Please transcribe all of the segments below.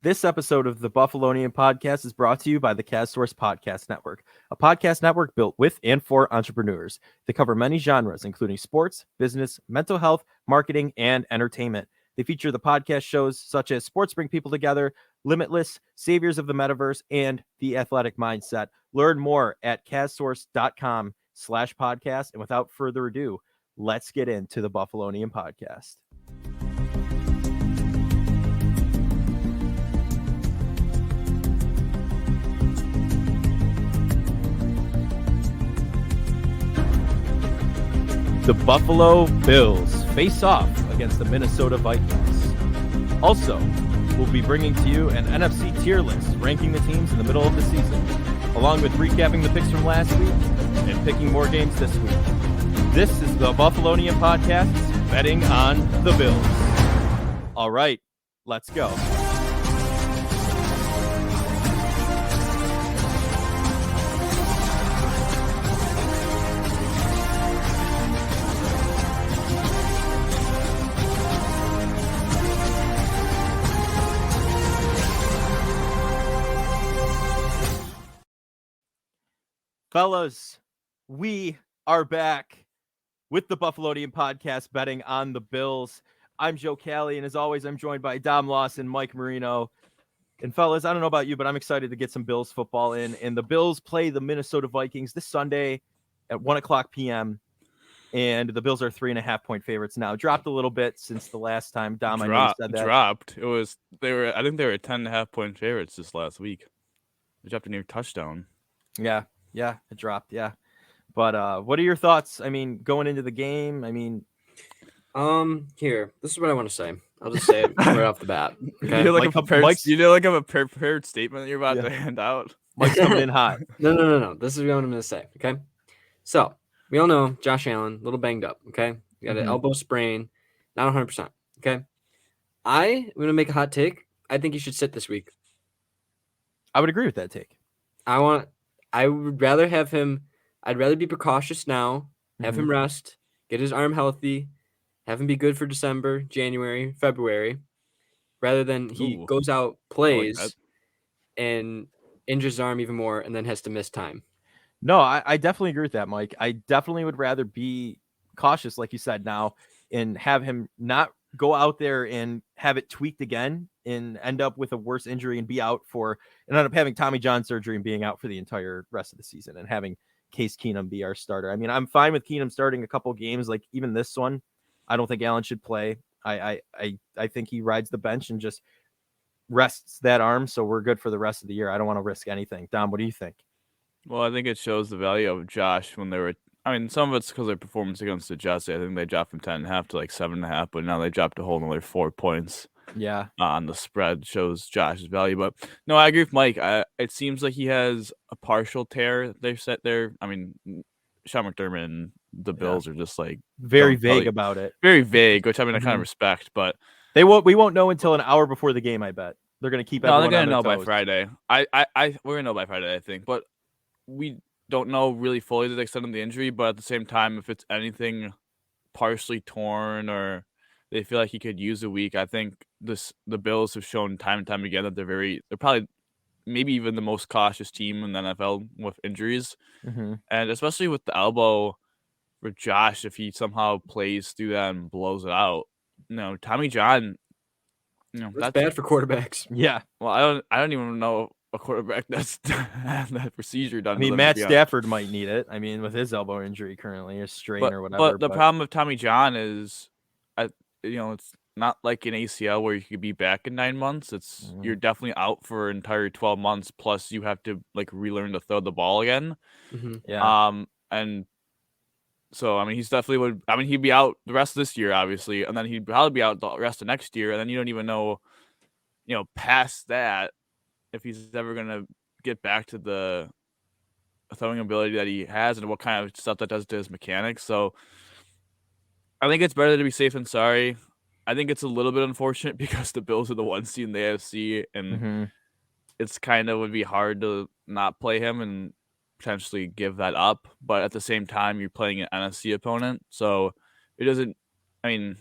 This episode of the Buffalonian Podcast is brought to you by the CastSource Podcast Network, a podcast network built with and for entrepreneurs. They cover many genres, including sports, business, mental health, marketing, and entertainment. They feature the podcast shows such as Sports Bring People Together, Limitless, Saviors of the Metaverse, and The Athletic Mindset. Learn more at castsource.com/podcast. And without further ado, let's get into the Buffalonian Podcast. The Buffalo Bills face off against the Minnesota Vikings. Also, we'll be bringing to you an NFC tier list, ranking the teams in the middle of the season, along with recapping the picks from last week and picking more games this week. This is the Buffalonian Podcast, betting on the Bills. All right, let's go. Fellas, we are back with the Buffalonian Podcast, betting on the Bills. I'm Joe Cali, and as always, I'm joined by Dom Lawson, Mike Marino. And fellas, I don't know about you, but I'm excited to get some Bills football in. And the Bills play the Minnesota Vikings this Sunday at 1 o'clock p.m. And the Bills are 3.5-point favorites now. Dropped a little bit since the last time. Dom, I know you said that. Dropped. I think they were 10.5-point favorites this last week. They dropped a near touchdown. Yeah, it dropped. Yeah. But what are your thoughts? I mean, going into the game, Here, this is what I want to say. I'll just say it right off the bat. Okay? You know, like a prepared statement that you're about to hand out. Mike's coming in hot. No. This is what I'm going to say. Okay. So we all know Josh Allen, a little banged up. Okay. He got an elbow sprain, not 100%. Okay. I'm going to make a hot take. I think he should sit this week. I would agree with that take. I would rather have him. I'd rather be precautious now, have him rest, get his arm healthy, have him be good for December, January, February, rather than he goes out, plays, and injures his arm even more, and then has to miss time. No, I definitely agree with that, Mike. I definitely would rather be cautious, like you said now, and have him not go out there and have it tweaked again and end up with a worse injury and be out and end up having Tommy John surgery and being out for the entire rest of the season and having Case Keenum be our starter. I mean, I'm fine with Keenum starting a couple games, like even this one. I don't think Allen should play. I think he rides the bench and just rests that arm, so we're good for the rest of the year. I don't want to risk anything. Dom, what do you think? Well, I think it shows the value of Josh when they were. I mean, some of it's because of their performance against the Jets. I think they dropped from 10.5 to like 7.5, but now they dropped a whole another 4 points. Yeah, on the spread shows Josh's value. But no, I agree with Mike. It seems like he has a partial tear. They've set there. I mean, Sean McDermott and the Bills are just like very vague about it. Very vague, which I mean I kind of respect. But we won't know until an hour before the game. I bet they're gonna keep. No, they're gonna know by Friday. We're gonna know by Friday, I think. But we don't know really fully the extent of the injury, but at the same time, if it's anything partially torn or they feel like he could use a week, I think the Bills have shown time and time again that they're probably maybe even the most cautious team in the NFL with injuries. And especially with the elbow for Josh, if he somehow plays through that and blows it out, Tommy John, that's bad for quarterbacks. Yeah. Well, I don't even know a quarterback that's that procedure done. I mean, Matt Stafford might need it. I mean, with his elbow injury currently, a strain or whatever. But the problem with Tommy John is, it's not like an ACL where you could be back in 9 months. It's you're definitely out for an entire 12 months. Plus, you have to like relearn to throw the ball again. Yeah. And so I mean, he'd be out the rest of this year, obviously, and then he'd probably be out the rest of next year, and then you don't even know, past that, if he's ever gonna get back to the throwing ability that he has and what kind of stuff that does to his mechanics. So I think it's better to be safe than sorry. I think it's a little bit unfortunate because the Bills are the 1 seed in the AFC, and it's kind of would be hard to not play him and potentially give that up. But at the same time, you're playing an NFC opponent, so it doesn't mean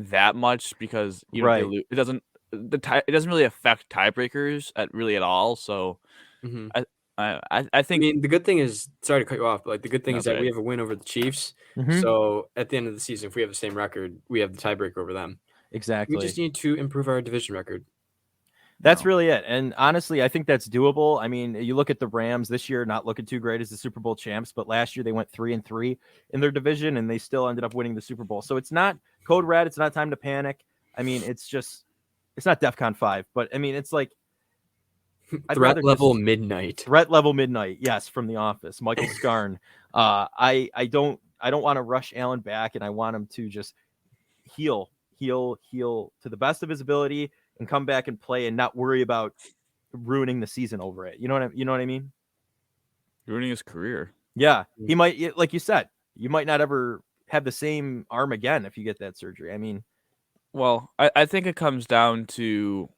that much because even if they lose, it doesn't it doesn't really affect tiebreakers at all. So Mhm. I I think mean, the good thing is, sorry to cut you off, but like the good thing is That's that we right. have a win over the Chiefs. Mhm. So at the end of the season, if we have the same record, we have the tiebreaker over them. We Exactly. just need to improve our division record. That's No. really it. And honestly, I think that's doable. I mean, you look at the Rams this year, not looking too great as the Super Bowl champs, but last year they went 3-3 in their division and they still ended up winning the Super Bowl. So it's not code red. It's not time to panic. I mean, it's not DEFCON 5, but I mean, it's like I'd Threat rather level just midnight. threat level midnight. Yes, from The Office, Michael Scarn. I don't want to rush Allen back, and I want him to just heal to the best of his ability and come back and play and not worry about ruining the season over it. You know what I mean? ruining his career. Yeah, he might, like you said, you might not ever have the same arm again if you get that surgery. I mean, Well, I think it comes down to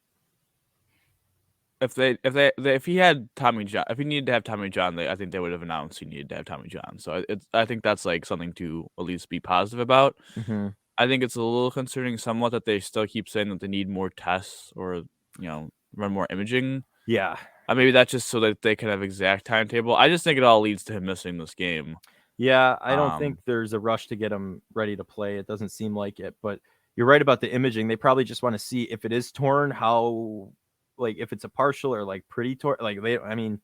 if he had Tommy John, if he needed to have Tommy John, I think they would have announced he needed to have Tommy John. So I think that's like something to at least be positive about. mhm. I think it's a little concerning somewhat that they still keep saying that they need more tests or run more imaging. Yeah, Maybe that's just so that they can have exact timetable. I just think it all leads to him missing this game. yeah. I don't Um, think there's a rush to get him ready to play. It doesn't seem like it, but you're right about the imaging. They probably just want to see if it is torn, how, like, if it's a partial or like pretty torn. Like I mean,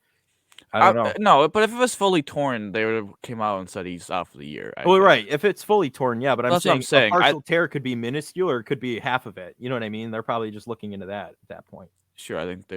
I don't know. No, but if it was fully torn, they would have came out and said he's out for the year. I Well, think. right. If it's fully torn, yeah, but I'm That's what I'm saying a saying. partial tear could be minuscule or it could be half of it. You know what I mean? They're probably just looking into that at that point. Sure, I think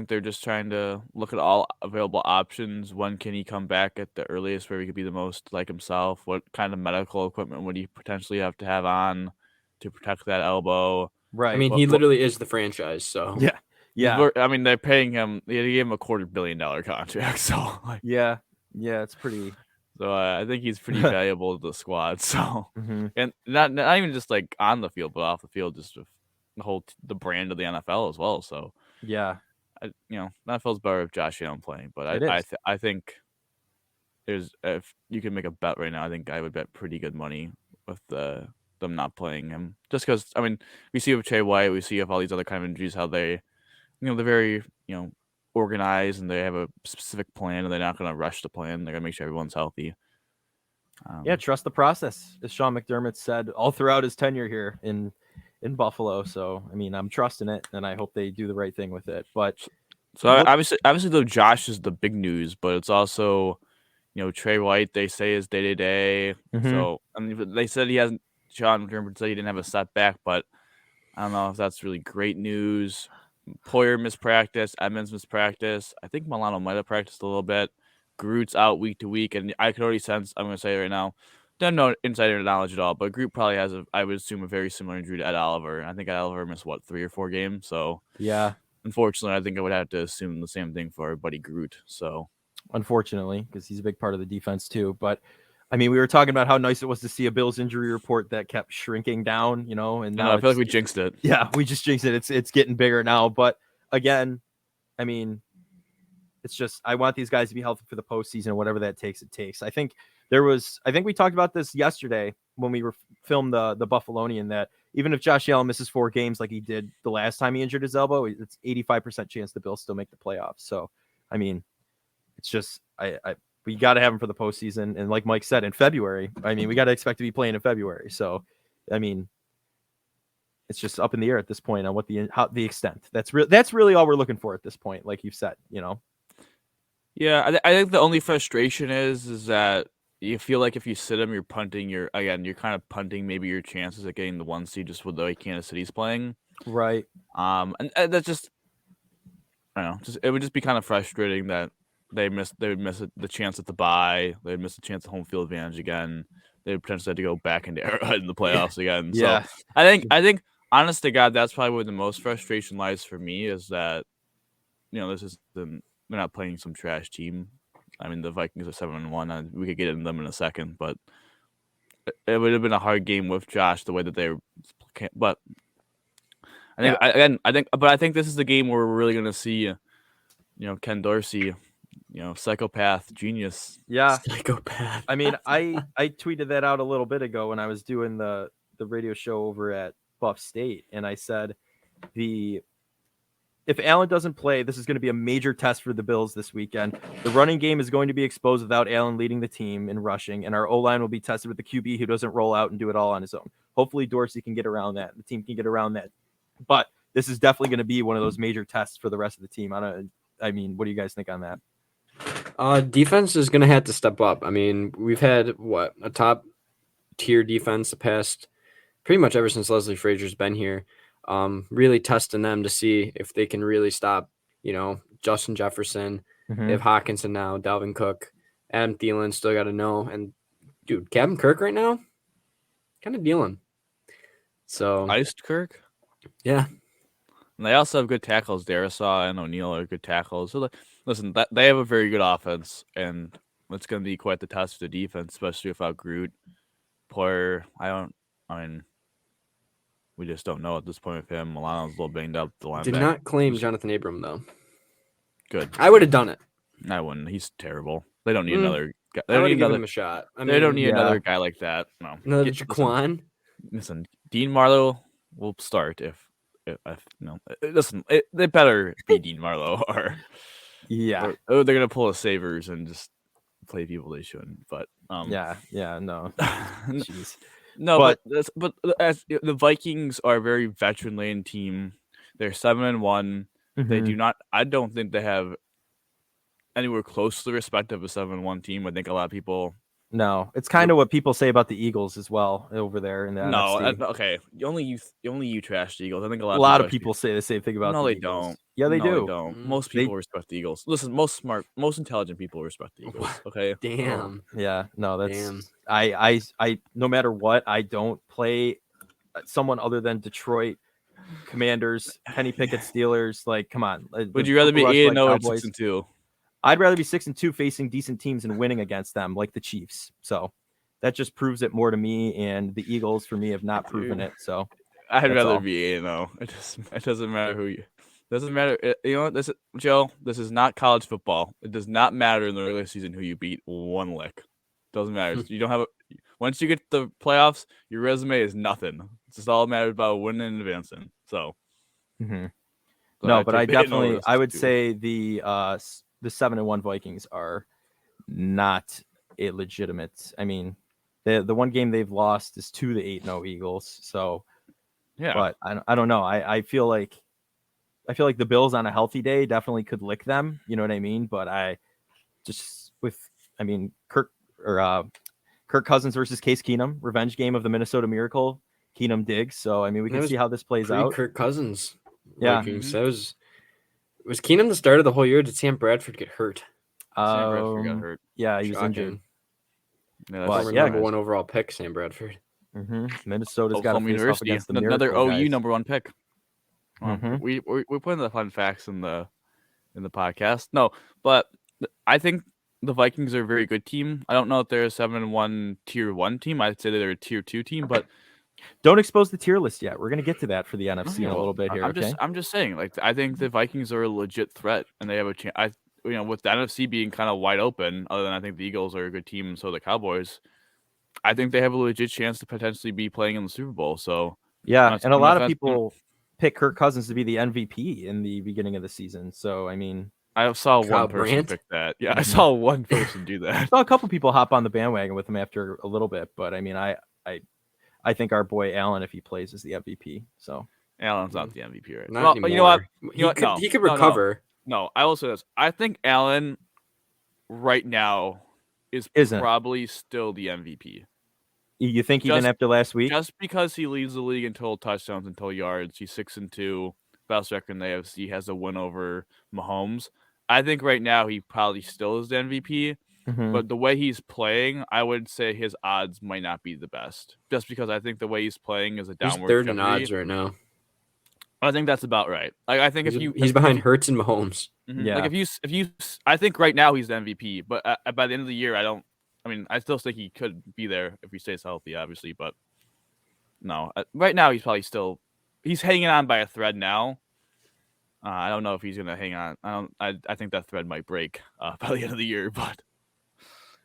they're just trying to look at all available options. When can he come back at the earliest where he could be the most like himself? What kind of medical equipment would he potentially have to have on to protect that elbow? Right. I mean, he literally is the franchise. So Yeah. Yeah. I mean, they're paying him. They gave him a $250 million contract, so like, Yeah. Yeah. It's pretty. so I think he's pretty valuable to the squad. So Mhm. and not even just like on the field, but off the field, just with the brand of the NFL as well. So. Yeah. NFL's better if Josh Allen playing, but It is. I think if you can make a bet right now, I think I would bet pretty good money with them not playing him. Just because I mean, we see with Trey White, we see with all these other kind of injuries how they, they're very organized and they have a specific plan and they're not going to rush the plan. They're going to make sure everyone's healthy. Yeah. Trust the process, as Sean McDermott said all throughout his tenure here in Buffalo. So I mean, I'm trusting it, and I hope they do the right thing with it. But so obviously though, Josh is the big news, but it's also Trey White. They say is day to day. So I mean, they said he hasn't. Sean McDermott said he didn't have a setback, but I don't know if that's really great news. Poyer mispractice, Edmonds mispractice. I think Milano might have practiced a little bit. Groot's out week to week, and I could already sense. I'm going to say right now, don't know insider knowledge at all, but Groot probably has I would assume, a very similar injury to Ed Oliver. I think Ed Oliver missed 3 or 4 games. So yeah, unfortunately, I think I would have to assume the same thing for our buddy Groot. So unfortunately, because he's a big part of the defense too. But I mean, we were talking about how nice it was to see a Bills injury report that kept shrinking down, and now I feel like we jinxed it. Yeah, we just jinxed it. It's getting bigger now. But again, I mean, it's just I want these guys to be healthy for the postseason, whatever that takes. It takes. I think we talked about this yesterday when we filmed the Buffalonian, that even if Josh Allen misses 4 games like he did the last time he injured his elbow, it's 85% chance the Bills still make the playoffs. So I mean, it's just we got to have him for the postseason, and like Mike said, in February. I mean, we got to expect to be playing in February. So I mean, it's just up in the air at this point on what the extent. That's really all we're looking for at this point. Like you've said, Yeah, I think the only frustration is that you feel like if you sit him, you're kind of punting maybe your chances at getting the 1 seed just with the way Kansas City's playing. Right. And that's just, I don't know, it would just be kind of frustrating that they would miss the chance at the bye. They'd miss the chance at home field advantage again. They would potentially have to go back into Arrowhead in the playoffs again. Yeah. So I think, honest to God, that's probably where the most frustration lies for me, is that, they're not playing some trash team. I mean, the Vikings are 7-1, and we could get into them in a second, but it would have been a hard game with Josh the way that they were. But I think this is the game where we're really going to see, Ken Dorsey, psychopath genius. Yeah. Psychopath. I mean, I tweeted that out a little bit ago when I was doing the radio show over at Buff State, and I said, if Allen doesn't play, this is going to be a major test for the Bills this weekend. The running game is going to be exposed without Allen leading the team in rushing, and our O-line will be tested with the QB who doesn't roll out and do it all on his own. Hopefully Dorsey can get around that. The team can get around that. But this is definitely going to be one of those major tests for the rest of the team. I mean, what do you guys think on that? Defense is going to have to step up. I mean, we've had a top tier defense the past pretty much ever since Leslie Frazier's been here. Really testing them to see if they can really stop, Justin Jefferson. Mm-hmm. They have Hawkinson now, Dalvin Cook, Adam Thielen still got to know. And, dude, Captain Kirk right now, kind of dealing. So Iced Kirk? Yeah. And they also have good tackles. Darisaw and O'Neal are good tackles. So, listen, they have a very good offense, and it's going to be quite the test for the defense, especially without Groot. We just don't know at this point with him. Milano's a little banged up. The linebacker did not claim Jonathan Abram, though. Good. I would have done it. I wouldn't. He's terrible. They don't need another guy. I would have given him a shot. They don't need another guy like that. No. Another Jaquan. Listen, Dean Marlowe will start if no. Listen, they better be Dean Marlowe or they're gonna pull a Savers and just play people they shouldn't. But no. Jeez. No, but as the Vikings are a very veteran laden team. They're 7-1. Mm-hmm. They do not. I don't think they have anywhere close to the respect of a 7-1 team. I think a lot of people. No, it's kind of what people say about the Eagles as well over there in the NFC. Okay. Only you trash the Eagles. I think a lot lot of people say the same thing about. No, the they Eagles. don't. Yeah, they do. They don't. Most people respect the Eagles. Listen, most smart, most intelligent people respect the Eagles. Okay. Damn. Yeah. No, that's. I. No matter what, I don't play someone other than Detroit Commanders, Kenny Pickett Steelers. Like, come on. Would you rather be 8-0 or 6-2? I'd rather be 6-2 facing decent teams and winning against them, like the Chiefs. So that just proves it more to me. And the Eagles, for me, have not proven it. So I'd rather be 8-0. It doesn't matter who you. Doesn't matter. Joe. This is not college football. It does not matter in the regular season who you beat one lick. Doesn't matter. You don't have once you get to the playoffs, your resume is nothing. It's just all matters about winning and advancing. So. Mm-hmm. No, but I would say the 7-1 Vikings are not a legitimate. I mean, the one game they've lost is to the 8-0 Eagles. So, yeah. But I don't know. I feel like the Bills on a healthy day definitely could lick them. You know what I mean? But Kirk Cousins versus Case Keenum, revenge game of the Minnesota Miracle. Keenum digs. So I mean, we can see how this plays out. Kirk Cousins. Yeah. Vikings. That was Keenum the start of the whole year? Did Sam Bradford get hurt? Sam Bradford got hurt. Yeah, he was injured. Yeah, number one overall pick, Sam Bradford. Mm-hmm. Minnesota's got Oklahoma University. Another OU number one pick. Mm-hmm. We're putting the fun facts in the podcast. No, but I think the Vikings are a very good team. I don't know if they're a 7-1 tier 1 team. I'd say they're a tier 2 team, but don't expose the tier list yet. We're going to get to that for the NFC in a little bit here. I'm just saying, like, I think the Vikings are a legit threat, and they have a chance. With the NFC being kind of wide open, other than I think the Eagles are a good team, and so the Cowboys, I think they have a legit chance to potentially be playing in the Super Bowl. So yeah, and a lot of people pick Kirk Cousins to be the MVP in the beginning of the season. So I mean, I saw one person pick that. Yeah, I saw one person do that. I saw a couple people hop on the bandwagon with him after a little bit, but I mean, I think our boy Allen, if he plays, is the MVP. So Allen's not the MVP, right? Not anymore. You know what? He could recover. No, I will say this. I think Allen right now isn't probably still the MVP. You think even after last week? Just because he leads the league in total touchdowns and total yards, he's 6-2, best record in the AFC, has a win over Mahomes. I think right now he probably still is the MVP. Mm-hmm. But the way he's playing, I would say his odds might not be the best. Just because I think the way he's playing is a downward. He's third in odds right now. I think that's about right. Like I think he's behind Hurts and Mahomes. Mm-hmm. Yeah. Like if you, I think right now he's the MVP. But by the end of the year, I still think he could be there if he stays healthy, obviously. But no, right now he's probably he's hanging on by a thread now. I don't know if he's gonna hang on. I think that thread might break by the end of the year, but.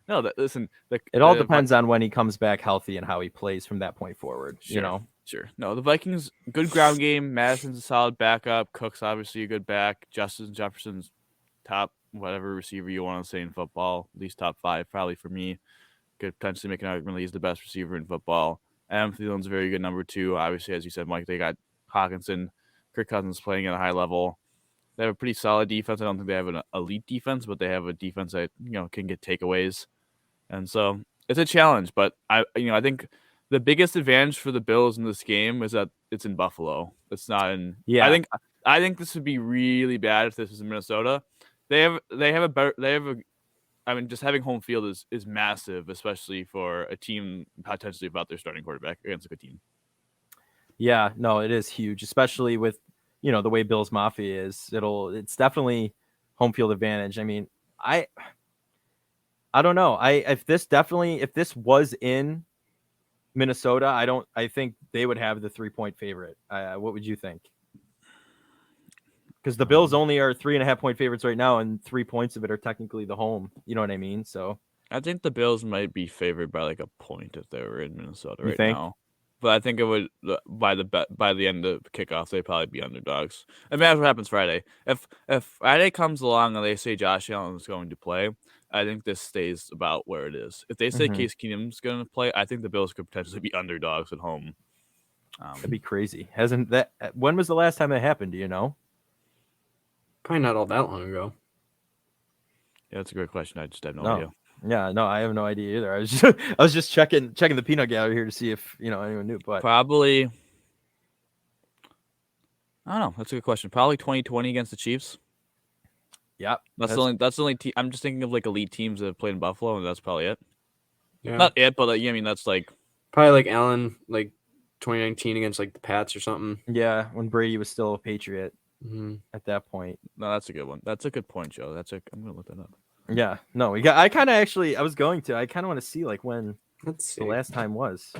No, listen. It all depends on when he comes back healthy and how he plays from that point forward. Sure, Sure. No, the Vikings, good ground game. Madison's a solid backup. Cook's obviously a good back. Justin Jefferson's top whatever receiver you want to say in football, at least top 5 probably for me. Could potentially make an argument that he's the best receiver in football. Adam Thielen's a very good number 2. Obviously, as you said, Mike, they got Hawkinson, Kirk Cousins playing at a high level. They have a pretty solid defense. I don't think they have an elite defense, but they have a defense that can get takeaways, and so it's a challenge. But I think the biggest advantage for the Bills in this game is that it's in Buffalo. It's not in. Yeah. I think this would be really bad if this was in Minnesota. Just having home field is massive, especially for a team potentially without their starting quarterback against a good team. Yeah, no, it is huge, especially with the way Bills Mafia is. It's definitely home field advantage. I mean, I don't know. If this was in Minnesota, I think they would have the 3-point favorite. What would you think? Because the Bills only are 3.5-point favorites right now, and 3 points of it are technically the home. You know what I mean? So I think the Bills might be favored by like a point if they were in Minnesota You think? now. But I think it would by the end of kickoff they'd probably be underdogs. Imagine what happens Friday. If Friday comes along and they say Josh Allen is going to play, I think this stays about where it is. If they say Mhm. Case Keenum's going to play, I think the Bills could potentially be underdogs at home. That'd be crazy. When was the last time that happened? Do you know? Probably not all that long ago. Yeah, that's a great question. I just have no No. idea. Yeah, no, I have no idea either. I was just checking the peanut gallery here to see if anyone knew. But Probably. I don't know. That's a good question. Probably 2020 against the Chiefs. yeah, That's the only team. I'm just thinking of like elite teams that have played in Buffalo, and that's probably it. Yeah. Not it, but that's like Probably like Allen, like 2019 against like the Pats or something. yeah, when Brady was still a Patriot Mm-hmm. at that point. no. That's a good one. That's a good point, Joe. I'm gonna look that up. Yeah, no, I kind of want to see like when Let's see. the last time was.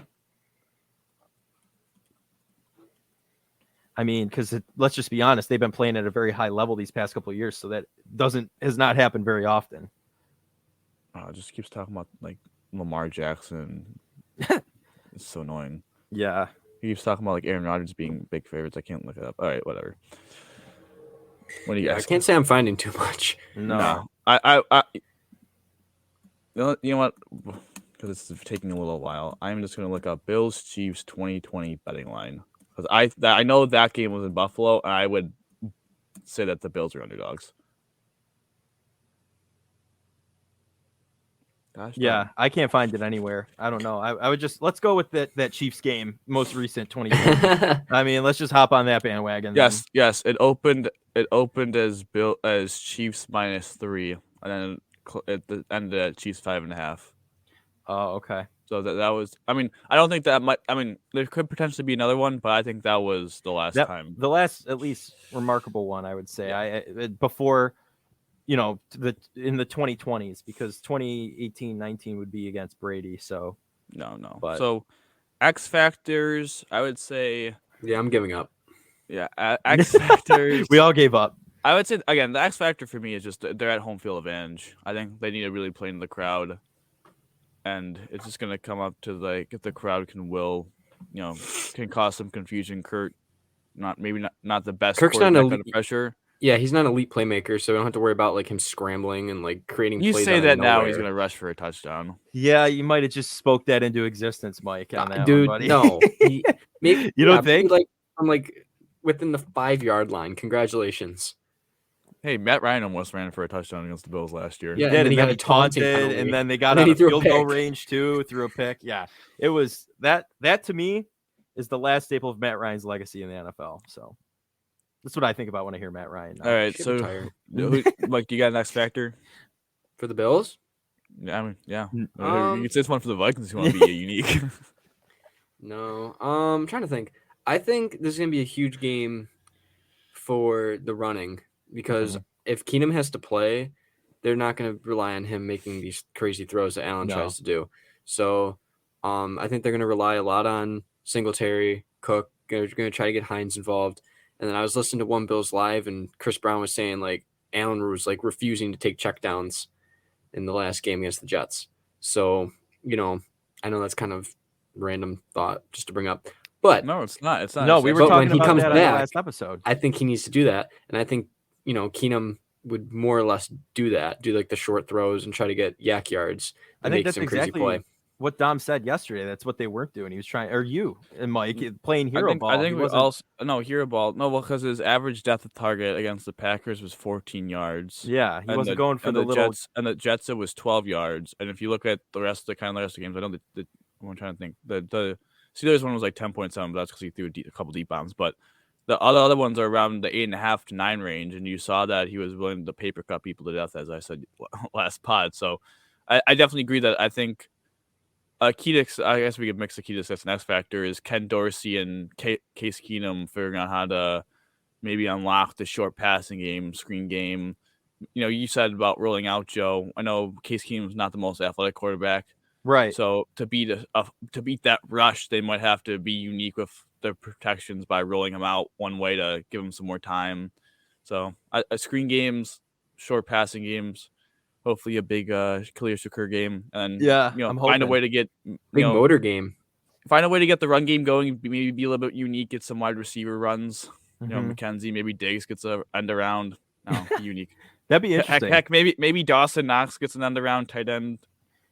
I mean, because let's just be honest, they've been playing at a very high level these past couple of years, so that has not happened very often. It just keeps talking about like Lamar Jackson. It's so annoying. Yeah, He keeps talking about like Aaron Rodgers being big favorites. I can't look it up. All right, whatever. What do you Yeah, I guys? can't say I'm finding too much. no. I you know what? Because it's taking a little while. I'm just gonna look up Bills Chiefs 2020 betting line because I know that game was in Buffalo, and I would say that the Bills are underdogs. Gosh, Yeah, I can't find it anywhere. I don't know. I would just let's go with that Chiefs game, most recent 2020. I mean, let's just hop on that bandwagon. then. Yes. It opened as Chiefs -3, and then it ended at Chiefs 5.5. Oh, okay. So that was. I mean, I don't think that might. I mean, there could potentially be another one, but I think that was the last time. The last, at least, remarkable one, I would say. I before, in the 2020s, because 2018-19 would be against Brady. So No. But- So X factors, I would say. Yeah, I'm giving up. Yeah, X factors. we all gave up. I would say again, the X factor for me is just they're at home field advantage. I think they need to really play in the crowd, and it's just gonna come up to like if the crowd can cause some confusion. Kurt, not the best. Kirk's not quarterback elite. under pressure. Yeah, he's not an elite playmaker, so we don't have to worry about like him scrambling and like creating. You plays say out of that now, he's nowhere. gonna rush for a touchdown. Yeah, you might have just spoke that into existence, Mike. On that Dude, one, buddy. no. Maybe You don't yeah, think? Like I'm like within the 5-yard line. Congratulations. Hey, Matt Ryan almost ran for a touchdown against the Bills last year. Yeah, Yeah, and then he got a taunted, taunting penalty. and then they got And then out he of threw a field goal pick. range too, threw a pick. Yeah, it was that to me is the last staple of Matt Ryan's legacy in the NFL. So that's what I think about when I hear Matt Ryan. now. All right, Should so retire. Mike, you got an X factor? For the Bills? Yeah, I mean, yeah. You Um, can say it's one for the Vikings if you want to be unique. No. I'm trying to think. I think this is gonna be a huge game for the running because if Keenum has to play, they're not gonna rely on him making these crazy throws that Allen No. tries to do. So I think they're gonna rely a lot on Singletary, Cook. They're gonna try to get Hines involved. And then I was listening to One Bills Live, and Chris Brown was saying like Allen was like refusing to take checkdowns in the last game against the Jets. So I know that's kind of random thought just to bring up, But No, it's not. It's not. No, It's we were But actually- when talking he about comes that on the back- last episode. I think he needs to do that, and I think Keenum would more or less do that, do like the short throws and try to get yak yards. I And think make that's some crazy exactly play. what Dom said yesterday. That's what they weren't doing. He was trying, or you and Mike playing I hero think, ball. I He think we wasn't- also hero ball. No, well, because his average depth of target against the Packers was 14 yards. Yeah, he And wasn't going for the little. Jets, and the Jets it was 12 yards. And if you look at the rest of the games, I know I'm trying to think. The Steelers one was like 10.7, but that's because he threw a couple deep bombs. But the other ones are around the 8.5 to 9 range, and you saw that he was willing to paper cut people to death, as I said last pod. So I definitely agree that I think key to, I guess we could mix the key to success and X factor is Ken Dorsey and Case Keenum figuring out how to maybe unlock the short passing game, screen game. You said about rolling out Joe. I know Case Keenum's not the most athletic quarterback, Right. so to beat that rush, they might have to be unique with their protections by rolling him out one way to give him some more time. So screen games, short passing games, hopefully a big Khalil Shakur game, and Yeah, I'm find a hoping. way to get Big motor game. find a way to get the run game going. Maybe be a little bit unique, get some wide receiver runs. Mhm. McKenzie, maybe Diggs gets a end around. No, unique. That'd be Heck, interesting. maybe Dawson Knox gets an end around tight end.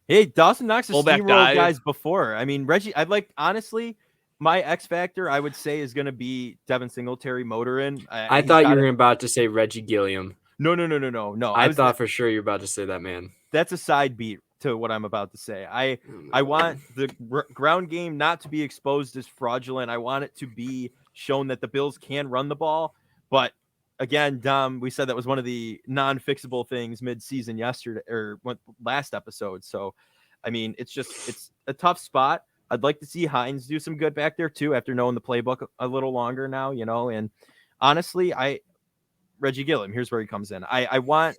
Hey, Dawson Knox has Fullback steamrolled dive. guys before. I mean, Reggie, honestly, my X factor, I would say, is going to be Devin Singletary motoring. I thought you were about to say Reggie Gilliam. No. I thought for sure you were about to say that, man. That's a side beat to what I'm about to say. I want the ground game not to be exposed as fraudulent. I want it to be shown that the Bills can run the ball. But again, Dom, we said that was one of the non-fixable things mid-season yesterday or last episode. So, I mean, it's a tough spot. I'd like to see Hines do some good back there too after knowing the playbook a little longer now, and honestly, Reggie Gilliam, here's where he comes in. I want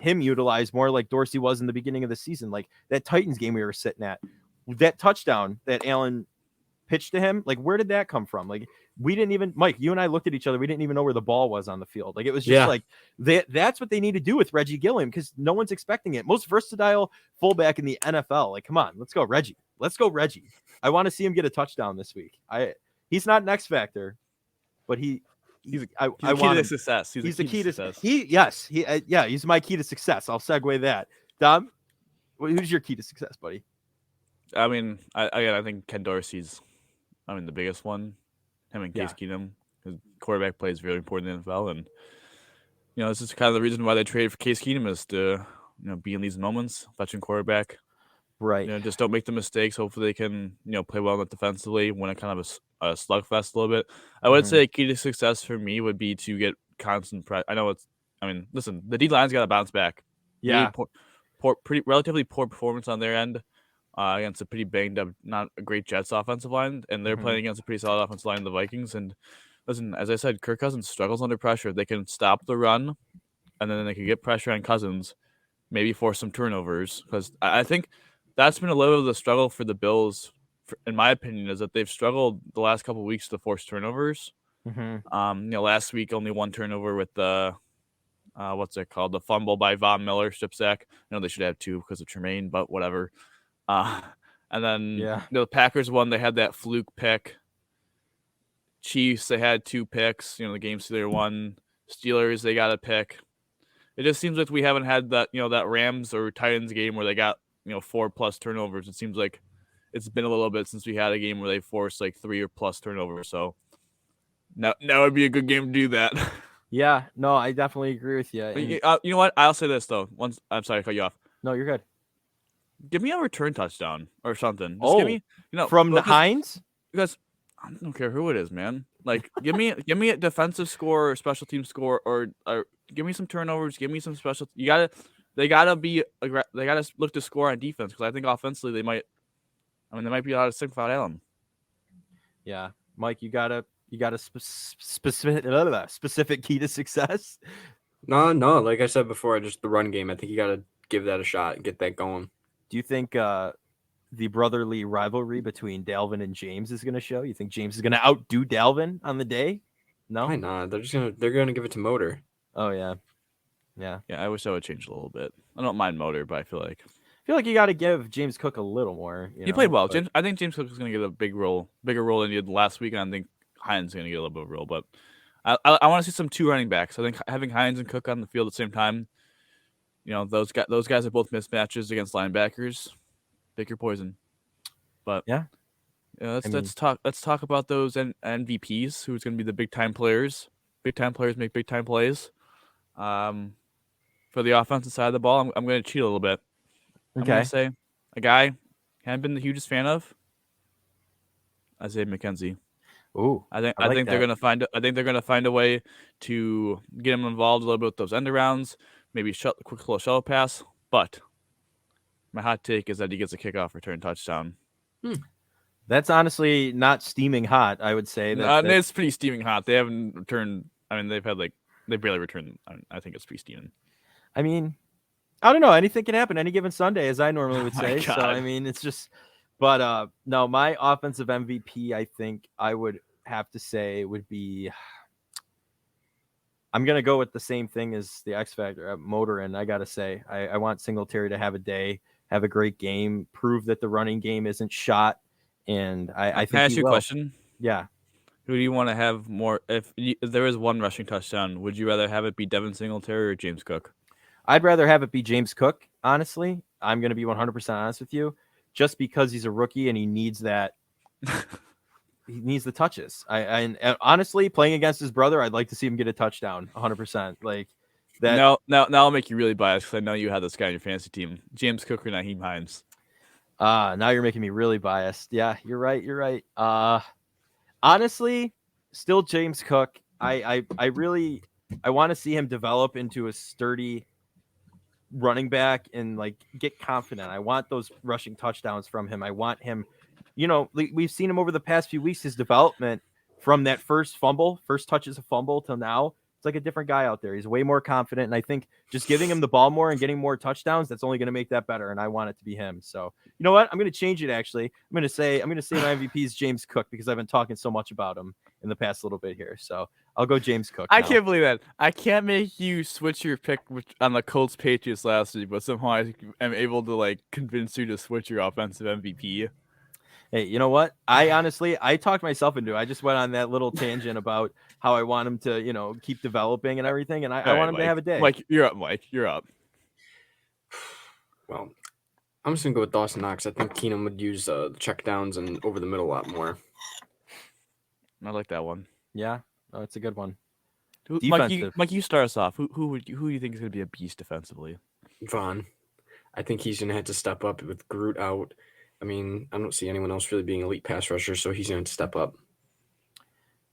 him utilized more like Dorsey was in the beginning of the season. Like that Titans game we were sitting at, that touchdown that Allen pitched to him, like where did that come from? Like we didn't even, Mike, you and I looked at each other. We didn't even know where the ball was on the field. Like it was just like that's what they need to do with Reggie Gilliam because no one's expecting it. Most versatile fullback in the NFL. Like, come on, let's go, Reggie. Let's go, Reggie. I want to see him get a touchdown this week. He's not an X factor, but he's the I key want to him. success. He's the key to success. He's my key to success. I'll segue that. Dom, who's your key to success, buddy? I mean, I think Ken Dorsey's, the biggest one. Him and Case Keenum. His quarterback play is very important in the NFL, and this is kind of the reason why they traded for Case Keenum is to be in these moments, veteran quarterback. Right. Just don't make the mistakes. Hopefully they can play well defensively, win a kind of a slugfest a little bit. I would say a key to success for me would be to get constant pressure. I know listen, the D line's got to bounce back. Yeah. Pretty relatively poor performance on their end against a pretty banged up, not a great Jets offensive line, and they're playing against a pretty solid offensive line, the Vikings. And listen, as I said, Kirk Cousins struggles under pressure. They can stop the run, and then they can get pressure on Cousins, maybe force some turnovers. Because I think that's been a little of the struggle for the Bills, in my opinion, is that they've struggled the last couple of weeks to force turnovers. Last week only one turnover with the what's it called? The fumble by Von Miller, strip sack. I know they should have two because of Tremaine, but whatever. And then the Packers won. They had that fluke pick. Chiefs, they had two picks. The game Steelers won. Steelers, they got a pick. It just seems like we haven't had that that Rams or Titans game where they got 4+ turnovers. It seems like it's been a little bit since we had a game where they forced like 3 or plus turnovers. So now would be a good game to do that. Yeah, no, I definitely agree with you. You know what? I'll say this though. I'm sorry to cut you off. No, you're good. Give me a return touchdown or something. Just give me, from the Hines? Because I don't care who it is, man. Like, give me a defensive score or special team score, or give me some turnovers. Give me some special. They gotta look to score on defense because I think offensively they might be out of sync without Allen. Yeah, Mike, you got a specific key to success. No. Like I said before, just the run game. I think you got to give that a shot and get that going. Do you think the brotherly rivalry between Dalvin and James is going to show? You think James is going to outdo Dalvin on the day? No, why not? They're gonna give it to Motor. Oh yeah. I wish I would change a little bit. I don't mind Motor, but I feel like feel like you got to give James Cook a little more. He played well. but- I think James Cook is going to get a bigger role than he did last week, and I think Hines is going to get a little bit of a role. But I want to see some 2 running backs. I think having Hines and Cook on the field at the same time, those guys are both mismatches against linebackers. Pick your poison. But Yeah. let's talk about those MVPs. Who's going to be the big time players? Big time players make big time plays. For the offensive side of the ball, I'm going to cheat a little bit. I'm going Okay. to say a guy I haven't been the hugest fan of. Isaiah McKenzie. Ooh. I think like they're that. gonna find a way to get him involved a little bit with those end arounds, maybe quick little shuttle pass. But my hot take is that he gets a kickoff return touchdown. That's honestly not steaming hot. I would say that. It's pretty steaming hot. They haven't returned. I mean, they barely returned. I think it's pretty steaming. I mean, I don't know. Anything can happen any given Sunday, as I normally would Oh my say. So God. I mean, it's just. But no, my offensive MVP, I think I would have to say would be. I'm gonna go with the same thing as the X Factor Motorin. I gotta say, I want Singletary to have a day, have a great game, prove that the running game isn't shot, and I Can think I ask he you a will. question? Yeah. Who do you want to have more? If there is one rushing touchdown, would you rather have it be Devin Singletary or James Cook? I'd rather have it be James Cook, honestly. I'm going to be 100% honest with you, just because he's a rookie and he needs that. He needs the touches. And honestly, playing against his brother, I'd like to see him get a touchdown 100%. Like that. Now I'll make you really biased because I know you had this guy on your fantasy team, James Cook or Naheem Hines. Now you're making me really biased. Yeah, you're right. You're right. Honestly, still James Cook. I really want to see him develop into a sturdy running back and like get confident. I want those rushing touchdowns from him. I want him, we've seen him over the past few weeks, his development from that first touch as a fumble till now. It's like a different guy out there. He's way more confident. And I think just giving him the ball more and getting more touchdowns, that's only going to make that better. And I want it to be him. So you know what? I'm going to change it. Actually, I'm going to say my MVP is James Cook because I've been talking so much about him in the past little bit here. So I'll go James Cook. I now. can't believe that. I can't make you switch your pick on the Colts Patriots last week, but somehow I am able to convince you to switch your offensive MVP. Hey, you know what? I talked myself into it. I just went on that little tangent about how I want him to, keep developing and everything, and I want him to have a day. Mike, you're up. Mike, you're up. Well, I'm just gonna go with Dawson Knox. I think Keenum would use the check downs and over the middle a lot more. I like that one. Yeah, oh, it's a good one. Mike, you start us off. Who do you think is gonna be a beast defensively? Vaughn. I think he's gonna have to step up with Groot out. I mean, I don't see anyone else really being elite pass rusher, so he's gonna have to step up.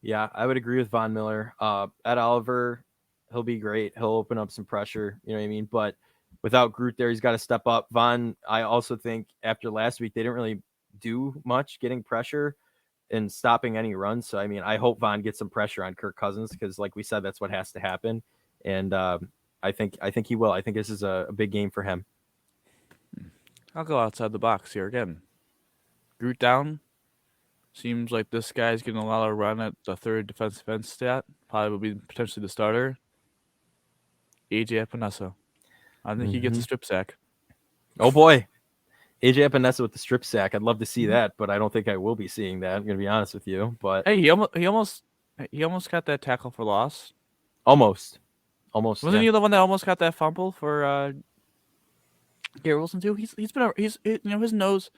Yeah, I would agree with Von Miller. Ed Oliver, he'll be great. He'll open up some pressure. You know what I mean? But without Groot there, he's got to step up. Von, I also think after last week, they didn't really do much getting pressure and stopping any runs. So, I mean, I hope Von gets some pressure on Kirk Cousins because, like we said, that's what has to happen. And I think he will. I think this is a big game for him. I'll go outside the box here again. Groot down. Seems like this guy's getting a lot of run at the third defensive end stat. Probably will be potentially the starter. AJ Epinesa. I think he gets a strip sack. Oh boy, AJ Epinesa with the strip sack. I'd love to see that, but I don't think I will be seeing that. I'm gonna be honest with you. But hey, he almost got that tackle for loss. Almost. Wasn't he the one that almost got that fumble for Garrett Wilson too? His nose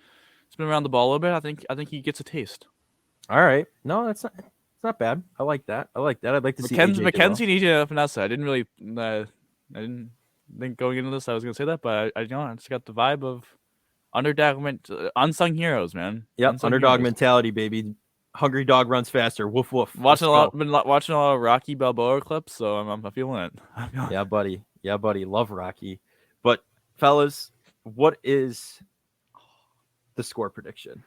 has been around the ball a little bit. I think he gets a taste. All right. No, it's not bad. I like that. I'd like to see McKenzie and AJ Epinesa. I didn't think going into this I was gonna say that, but I just got the vibe of unsung heroes, man. Yep, underdog mentality, baby. Hungry dog runs faster. Woof woof. Been watching a lot of Rocky Balboa clips, so I'm feeling it. Yeah, buddy. Love Rocky. But fellas, what is the score prediction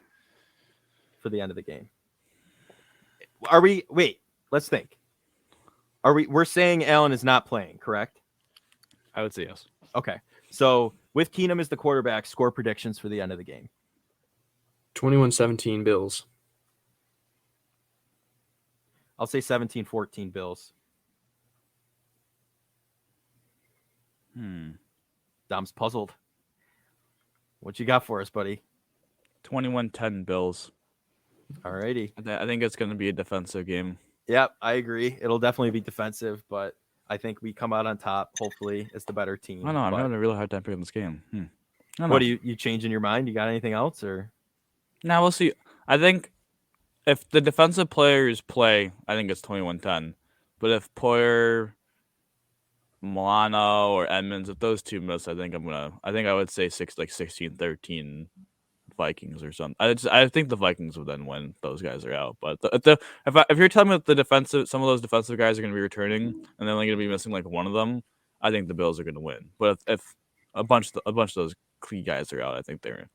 for the end of the game? Let's think. We're saying Allen is not playing, correct? I would say yes. Okay. So with Keenum as the quarterback, score predictions for the end of the game. 21-17 Bills. I'll say 17-14 Bills. Dom's puzzled. What you got for us, buddy? 21-10 Bills. Alrighty. I think it's going to be a defensive game. Yep, I agree. It'll definitely be defensive, but I think we come out on top, hopefully, as the better team. I don't know. I'm But having a really hard time picking this game. I don't what know. do you changing your mind? You got anything else or Now we'll see. I think if the defensive players play, I think it's 21-10. But if Poyer, Milano, or Edmonds, if those two miss, I think I would say 16-13 Vikings or something. I think the Vikings would then win. Those guys are out. But if you're telling me that some of those defensive guys are going to be returning and they're only going to be missing like one of them, I think the Bills are going to win. But if a bunch of those key guys are out, I think they're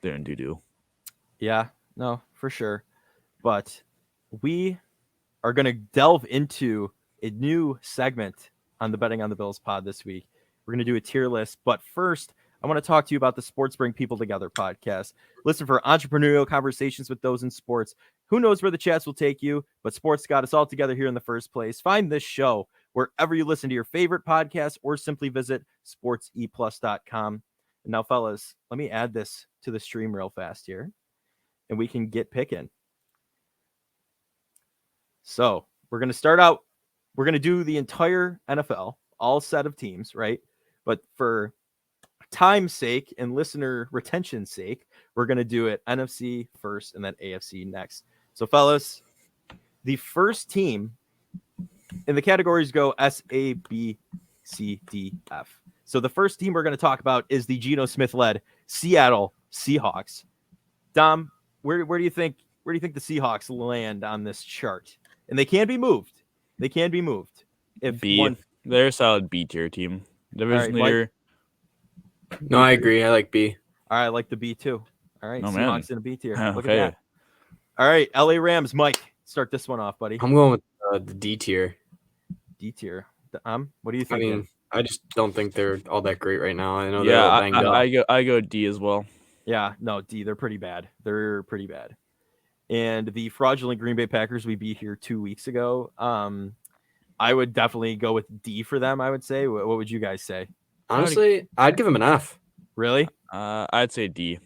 in doo-doo. Yeah, no, for sure. But we are going to delve into a new segment on the Betting on the Bills pod this week. We're going to do a tier list. But first, I want to talk to you about the Sports Bring People Together podcast. Listen for entrepreneurial conversations with those in sports. Who knows where the chats will take you, but sports got us all together here in the first place. Find this show wherever you listen to your favorite podcast or simply visit sportseplus.com. And now, fellas, let me add this to the stream real fast here, and we can get picking. So we're going to start out. We're going to do the entire NFL, all set of teams, right? But for time's sake and listener retention's sake, we're going to do it NFC first and then AFC next. So, fellas, the first team in the categories go S, A, B, C, D, F. So the first team we're going to talk about is the Geno Smith-led Seattle Seahawks. Dom, where do you think the Seahawks land on this chart? And they can be moved. They can be moved. They're a solid B tier team. Division leader. No, I agree. I like B. All right, I like the B too. All right, Seahawks in a B tier. Look Okay. at that. All right, LA Rams. Mike, start this one off, buddy. I'm going with the D tier. D tier. What do you I think? mean, I just don't think they're all that great right now. I know they're all banged up. I go D as well. Yeah, no, D. They're pretty bad. They're pretty bad. And the fraudulent Green Bay Packers, we beat here 2 weeks ago. I would definitely go with D for them. I would say. What would you guys say? Honestly, I'd give them an F. Really? I'd say D.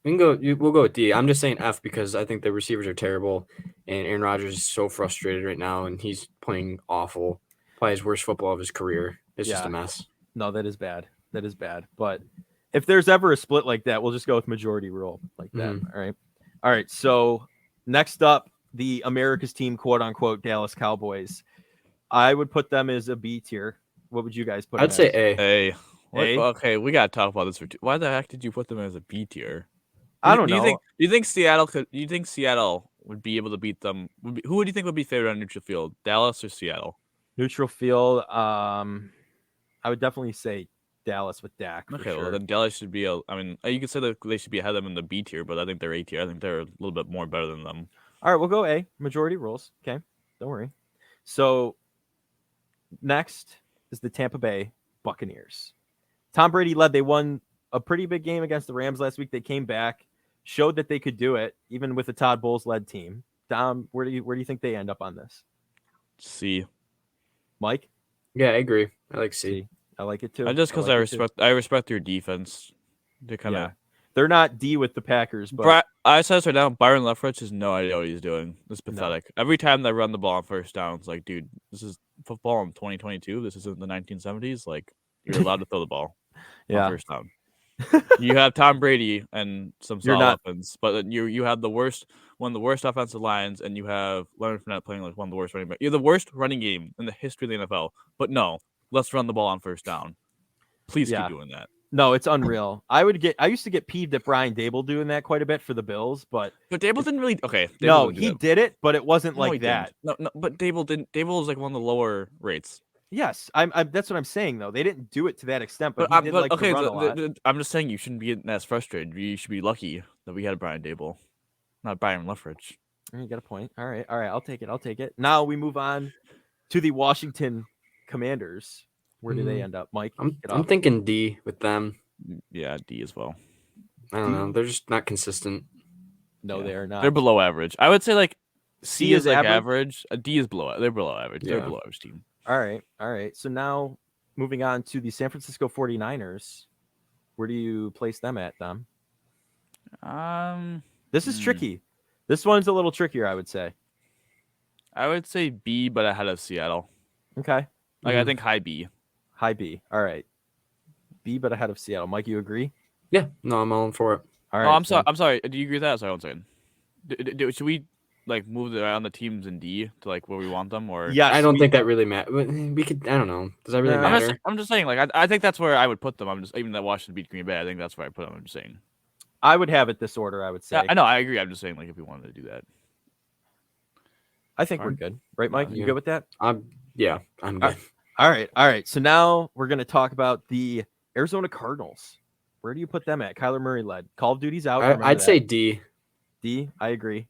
We'll go with D. I'm just saying F because I think the receivers are terrible, and Aaron Rodgers is so frustrated right now, and he's playing awful. Probably his worst football of his career. It's just a mess. No, that is bad. That is bad. But if there's ever a split like that, we'll just go with majority rule like that. Mhm. All right. So next up, the America's team, quote unquote, Dallas Cowboys. I would put them as a B tier. What would you guys put? I'd say A. A. A? Okay, we gotta talk about this for two. Why the heck did you put them as a B tier? I don't know. Do you think Seattle would be able to beat them? Who would you think would be favored on neutral field? Dallas or Seattle? Neutral field. I would definitely say Dallas with Dak. For Okay, sure. well then Dallas should be. You could say that they should be ahead of them in the B tier, but I think they're A tier. I think they're a little bit more better than them. All right, we'll go A. Majority rules. Okay, don't worry. So next is the Tampa Bay Buccaneers. Tom Brady led. They won a pretty big game against the Rams last week. They came back, showed that they could do it, even with the Todd Bowles led team. Dom, where do you think they end up on this? C. Mike? Yeah, I agree. I like C. I like it too. Just because I respect their defense. They kind of. Yeah. They're not D with the Packers, but I said this right now. Byron Leftwich has no idea what he's doing. It's pathetic. No. Every time they run the ball on first down, it's like, dude, this is football in 2022. This isn't the 1970s. Like, you're allowed to throw the ball on first down. You have Tom Brady and some solid offense, but you have one of the worst offensive lines, and you have Leonard Fournette playing like one of the worst running backs. You're the worst running game in the history of the NFL. But no, let's run the ball on first down. Please keep doing that. No, it's unreal. I used to get peeved at Brian Dable doing that quite a bit for the Bills, but Dable didn't really. Okay, he did it, but it wasn't like that. No, but Dable didn't. Dable was like one of the lower rates. Yes, that's what I'm saying though. They didn't do it to that extent, but he did like to run a lot. I'm just saying you shouldn't be as frustrated. You should be lucky that we had Brian Dable, not Byron Leftwich. You got a point. All right. I'll take it. Now we move on to the Washington Commanders. Where do they end up, Mike? I'm thinking D with them. Yeah, D as well. I don't know. They're just not consistent. No, they're not. They're below average. I would say like C is like average. D is below. They're below average. Yeah. They're below average team. All right. So now moving on to the San Francisco 49ers. Where do you place them at, Dom? This is Hmm. tricky. This one's a little trickier, I would say. I would say B, but ahead of Seattle. Okay. Like I Mhm. think high B. High B. All right. B, but ahead of Seattle. Mike, you agree? Yeah, no, I'm all in for it. All Oh, right. I'm sorry. I'm sorry. Do you agree with that? Sorry, one second. Should we like move around the teams in D to like where we want them, or Yes, I don't think that really matters. We could. I don't know. Does that really Uh, matter? I'm just saying. Like I think that's where I would put them. I'm just even that Washington beat Green Bay. I think that's where I put them. I'm just saying. I would have it this order, I would say. Yeah, I know. I agree. I'm just saying. Like if we wanted to do that. I think we're Fine. good. Right, Mike? You Yeah. good with that? Yeah, I'm Uh, good. All right. All right. So now we're going to talk about the Arizona Cardinals. Where do you put them at? Kyler Murray led. Call of Duty's out. remember I'd that. say D. D. I agree.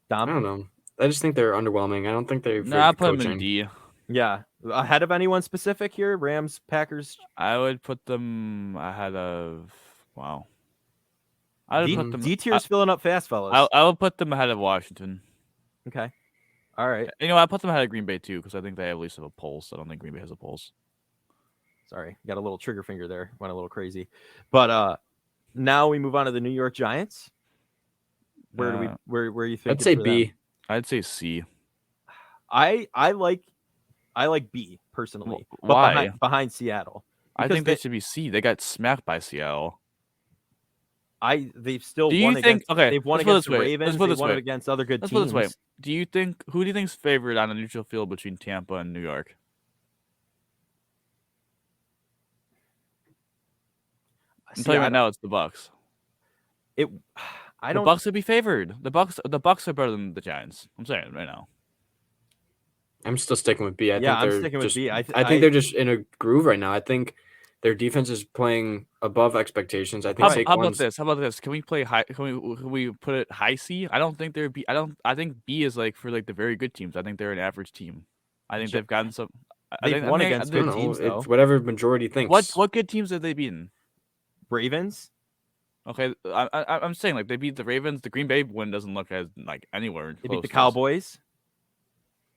I Dom? don't know. I just think they're underwhelming. I don't think they're. No, I put them in D. Yeah. Ahead of anyone specific here? Rams, Packers? I would put them ahead of. Wow. I would D, put them. D tier's filling up fast, fellas. I would put them ahead of Washington. Okay. All right. You know, I put them ahead of Green Bay too because I think they at least have a pulse. I don't think Green Bay has a pulse. Sorry. Got a little trigger finger there. Went a little crazy. But now we move on to the New York Giants. Where do we where you think? I'd say B. I'd say C. I like B personally. Wh- But why? behind Seattle. I Because think they should be C. They got smacked by Seattle. They've still Do you won think- against okay, they've won let's put it against this the way. Ravens. Let's put it They've this won way. it against other good Let's put it teams. this way. Who do you think's favored on a neutral field between Tampa and New York? I'm telling you right now, it's the Bucks. I The don't. Bucks would be favored. The Bucks are better than the Giants. I'm saying right now. I'm still sticking with B. I Yeah, think I'm they're sticking with just, B. I think they're just in a groove right now. I think their defense is playing above expectations. I think How about Saquon's- this? How about this? Can we play high? Can we put it high C? I don't think they're B. I think B is like for like the very good teams. I think they're an average team. I think they've gotten some. They've won against I don't good know. teams, though. It's whatever majority thinks. What good teams have they beaten? Ravens. Okay, I'm saying like they beat the Ravens. The Green Bay win doesn't look as like anywhere. They close beat the to this. Cowboys.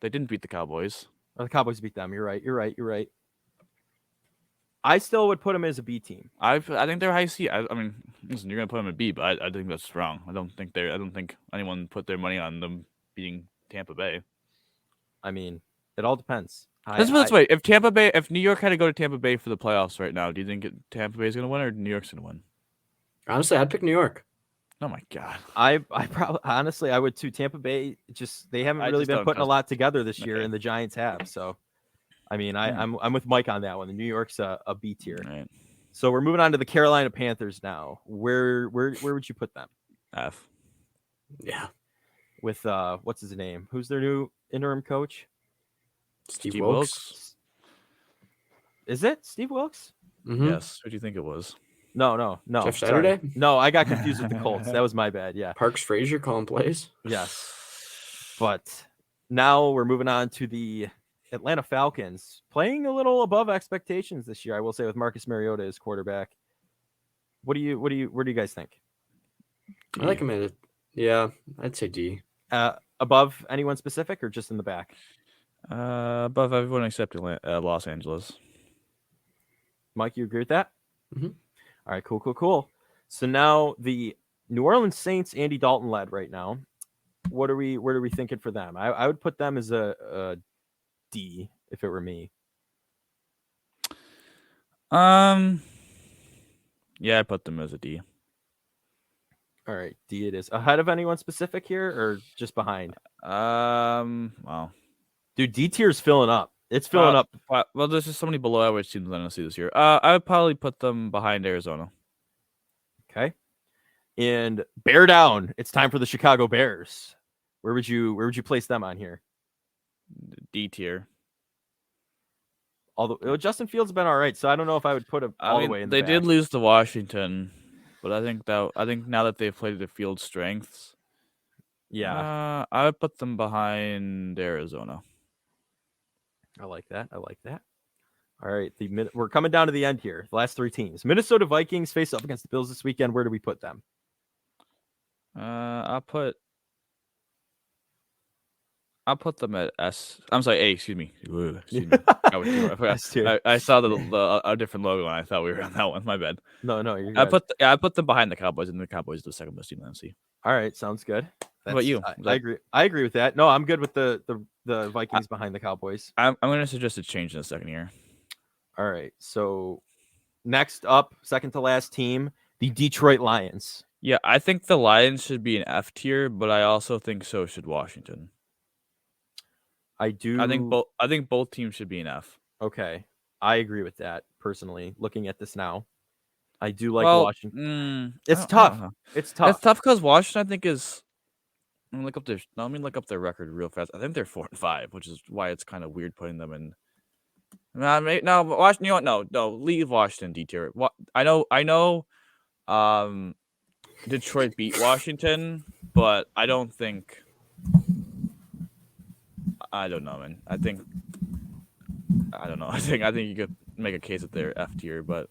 They didn't beat the Cowboys. Oh, the Cowboys beat them. You're right. I still would put them as a B team. I think they're high C. I mean, listen, you're gonna put them at B, but I think that's wrong. I don't think anyone put their money on them beating Tampa Bay. I mean, it all depends. Let's put it this way: if New York had to go to Tampa Bay for the playoffs right now, do you think Tampa Bay is gonna win or New York's gonna win? Honestly, I'd pick New York. Oh my god! I probably honestly I would too. Tampa Bay they haven't I really just been don't putting a trust- lot together this year, Okay. and the Giants have. So, I mean, I'm with Mike on that one. The New York's a B tier. All right. So we're moving on to the Carolina Panthers now. Where would you put them? F. Yeah, With what's his name? Who's their new interim coach? Steve Wilkes. Is it Steve Wilkes? Mhm. Yes. Who do you think it was? No. Jeff sorry. Saturday? No, I got confused with the Colts. That was my bad. Yeah. Parks Frazier calling plays. Yes. But now we're moving on to the Atlanta Falcons, playing a little above expectations this year, I will say, with Marcus Mariota as quarterback. Where do you guys think? I like him at it. Yeah, I'd say D. Above anyone specific or just in the back? Above everyone except Los Angeles. Mike, you agree with that? Mhm. All right, cool. So now the New Orleans Saints, Andy Dalton led right now. Where are we thinking for them? I would put them as a D if it were me. Yeah, I put them as a D. All right, D it is. Ahead of anyone specific here or just behind? Wow. Dude, D tier's filling up. It's filling up. Well, there's just so many below average teams I don't see this year. I would probably put them behind Arizona. Okay. And bear down. It's time for the Chicago Bears. Where would you place them on here? D tier. Although Justin Fields has been all right, so I don't know if I would put him all the way in the they back. did lose to Washington, but I think now that they've played the field strengths, Yeah, I would put them behind Arizona. I like that. All right, we're coming down to the end here. The last three teams. Minnesota Vikings face up against the Bills this weekend. Where do we put them? I'll put I'll put them at S. I'm sorry, A. Excuse me. Ugh, excuse me. I forgot. S tier. I saw a different logo and I thought we were on that one. My bad. No, you're I good. I put them behind the Cowboys, and the Cowboys are the second best team in the NFC. All right, sounds good. How about you? I agree. I agree with that. No, I'm good with the Vikings behind the Cowboys. I'm going to suggest a change in the second year. All right. So next up, second to last team, the Detroit Lions. Yeah, I think the Lions should be an F tier, but I also think so should Washington. I do. I think both teams should be an F. Okay, I agree with that personally. Looking at this now, I do like Washington. It's tough. It's tough. It's tough because Washington, I think, is. Let me look up their record real fast. I think they're 4-5, which is why it's kind of weird putting them in. No, Washington. You know what? No, leave Washington D tier. I know. Detroit beat Washington, but I don't think. I don't know, man. I don't know. I think you could make a case that they're F tier, but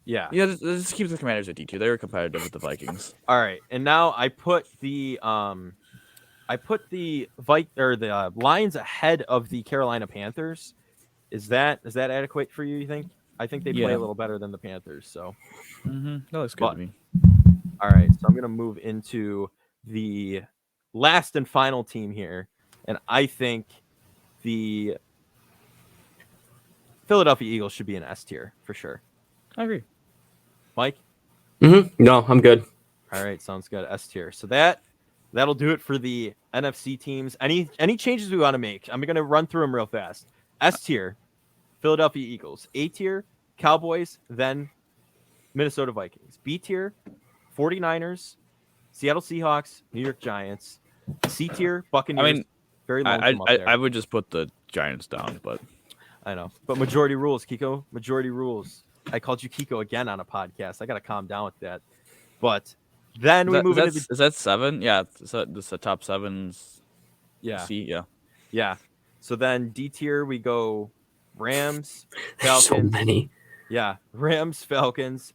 yeah, just keep the Commanders at D tier. They were competitive with the Vikings. All right, and now I put the Lions ahead of the Carolina Panthers. Is that adequate for you? You think? I think they play a little better than the Panthers. So that looks good to me. All right, so I'm gonna move into the last and final team here, and I think the Philadelphia Eagles should be an S tier for sure. I agree. Mike? No, I'm good. All right, sounds good. S tier. So that'll do it for the NFC teams. Any changes we want to make? I'm gonna run through them real fast. S tier, Philadelphia Eagles. A tier, Cowboys. Then Minnesota Vikings. B tier, 49ers, Seattle Seahawks, New York Giants. C tier, Buccaneers. I mean, very lonesome up there. I would just put the Giants down, but I know. But majority rules, Kiko. Majority rules. I called you Kiko again on a podcast. I got to calm down with that. But then we move into Is that 7? Yeah, this the top 7's. Yeah. C, yeah. Yeah. So then D tier, we go Rams, Falcons. So many. Yeah. Rams, Falcons,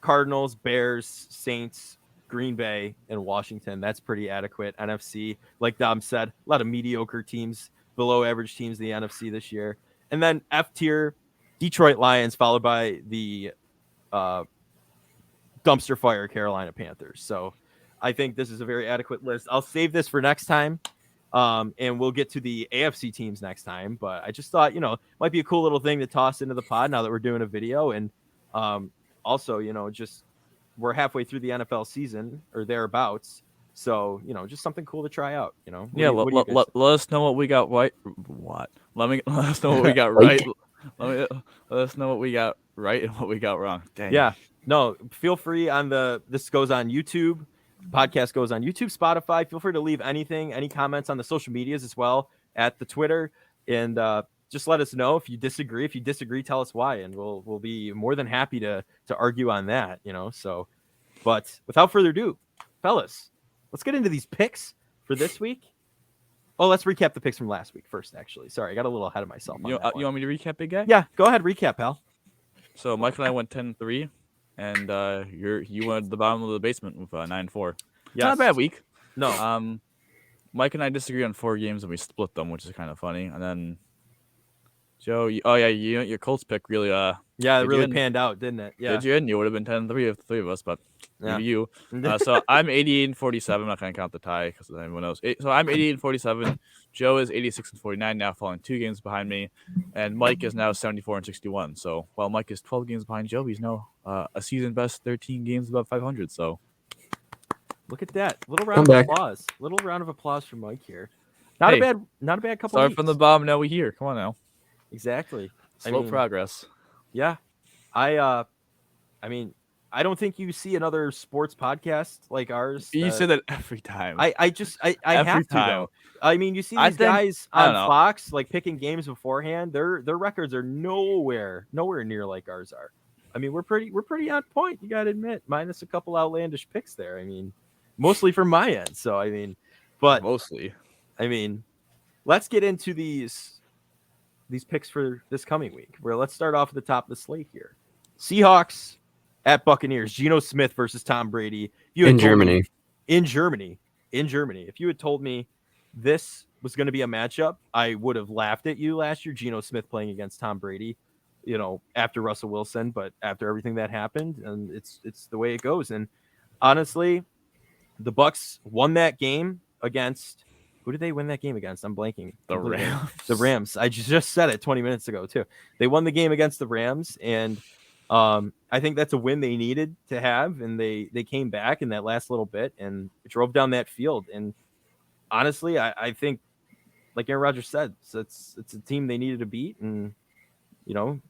Cardinals, Bears, Saints, Green Bay, and Washington. That's pretty adequate. NFC, like Dom said, a lot of mediocre teams, below average teams in the NFC this year. And then F tier, Detroit Lions, followed by the dumpster fire Carolina Panthers. So I think this is a very adequate list. I'll save this for next time. And we'll get to the AFC teams next time. But I just thought, might be a cool little thing to toss into the pod now that we're doing a video. And also, just we're halfway through the NFL season or thereabouts. So, just something cool to try out, Let us know what we got right. What? Let us know what we got right. Let us know what we got right and what we got wrong. Dang. Yeah. No, feel free this goes on YouTube. Podcast goes on YouTube, Spotify. Feel free to leave any comments on the social medias as well at the Twitter, and just let us know if you disagree. If you disagree, tell us why, and we'll be more than happy to argue on that. So, but without further ado, fellas, let's get into these picks for this week. Oh, let's recap the picks from last week first. Actually, sorry, I got a little ahead of myself. You want me to recap, big guy? Yeah, go ahead, recap, pal. So Mike and I went 10-3. And you went to the bottom of the basement with 9-4. Yes. Not a bad week. No. Mike and I disagree on 4 games and we split them, which is kind of funny. And then Joe, your Colts pick really it really panned out, didn't it? Yeah. Did you? And you would have been 10-3 if the 3 of us, but yeah. You. So I'm 88-47. I'm not gonna count the tie because everyone knows. So I'm 88-47. Joe is 86-49, now falling 2 games behind me, and Mike is now 74-61. So while Mike is 12 games behind Joe, he's now a season best 13 games above 500. So look at that little round of applause. Little round of applause for Mike here. Not a bad couple. Start weeks. from the bottom. Now we here. Come on now. Exactly. Slow progress. Yeah, I don't think you see another sports podcast like ours. You say that every time. I have to though. I mean, you see these guys on Fox like picking games beforehand. Their records are nowhere near like ours are. I mean, we're pretty on point. You got to admit, minus a couple outlandish picks there. I mean, mostly from my end. So mostly. I mean, let's get into these picks for this coming week. Let's start off at the top of the slate here. Seahawks at Buccaneers. Geno Smith versus Tom Brady. In Germany. in Germany. If you had told me this was going to be a matchup, I would have laughed at you last year. Geno Smith playing against Tom Brady, after Russell Wilson, but after everything that happened, and it's the way it goes. And honestly, the Bucks won that game against. Who did they win that game against? I'm blanking. The completely. Rams. The Rams. I just said it 20 minutes ago too. They won the game against the Rams, and I think that's a win they needed to have, and they came back in that last little bit and drove down that field. And honestly, I think, like Aaron Rodgers said, it's a team they needed to beat, and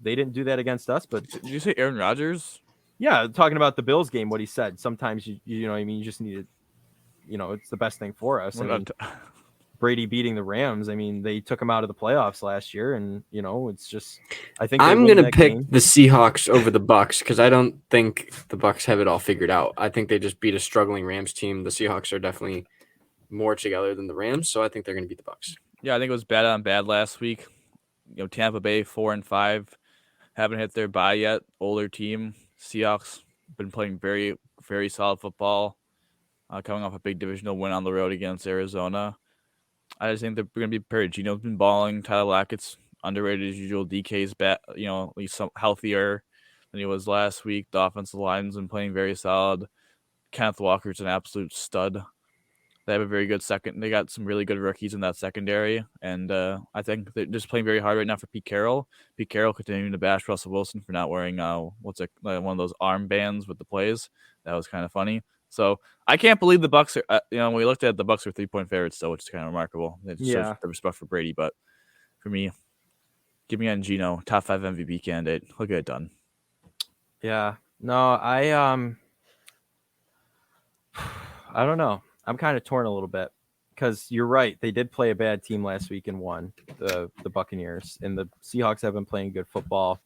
they didn't do that against us. But Did you say Aaron Rodgers? yeah, talking about the Bills game, what he said. Sometimes you know what I mean, you just need to, it's the best thing for us. We're I mean, Brady beating the Rams. I mean, they took him out of the playoffs last year, and it's just. I think I'm gonna pick the Seahawks over the Bucks because I don't think the Bucks have it all figured out. I think they just beat a struggling Rams team. The Seahawks are definitely more together than the Rams, so I think they're gonna beat the Bucks. Yeah, I think it was bad on bad last week. Tampa Bay 4-5, haven't hit their bye yet. Older team. Seahawks been playing very, very solid football. Coming off a big divisional win on the road against Arizona. I just think they're going to be prepared. Geno's been balling. Tyler Lockett's underrated as usual. DK's at least some healthier than he was last week. The offensive line's been playing very solid. Kenneth Walker's an absolute stud. They have a very good second. They got some really good rookies in that secondary, and I think they're just playing very hard right now for Pete Carroll. Pete Carroll continuing to bash Russell Wilson for not wearing one of those armbands with the plays. That was kind of funny. So I can't believe the Bucks are. When we looked at it, the Bucks are 3-point favorites still, which is kind of remarkable. It shows the respect for Brady, but for me, give me on Geno, top 5 MVP candidate. He'll get it done. Yeah. No, I don't know. I'm kind of torn a little bit because you're right. They did play a bad team last week and won, the Buccaneers, and the Seahawks have been playing good football.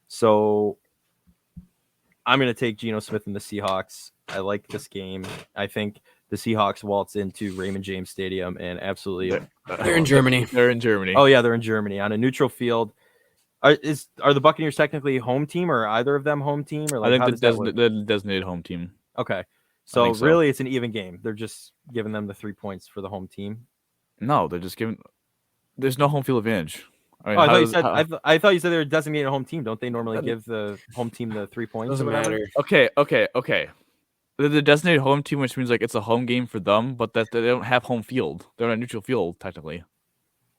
So I'm going to take Geno Smith and the Seahawks. I like this game. I think the Seahawks waltz into Raymond James Stadium and absolutely. They're in Germany. They're in Germany. Oh yeah, they're in Germany on a neutral field. Are the Buccaneers technically home team, or are either of them home team? Or I think the designated home team. Okay, so really it's an even game. They're just giving them the 3 points for the home team. No, they're just giving. There's no home field advantage. I mean, I thought you said they're a designated home team. Don't they normally give the home team the 3 points? Doesn't matter. Okay. They're the designated home team, which means like it's a home game for them, but that they don't have home field. They're on a neutral field technically.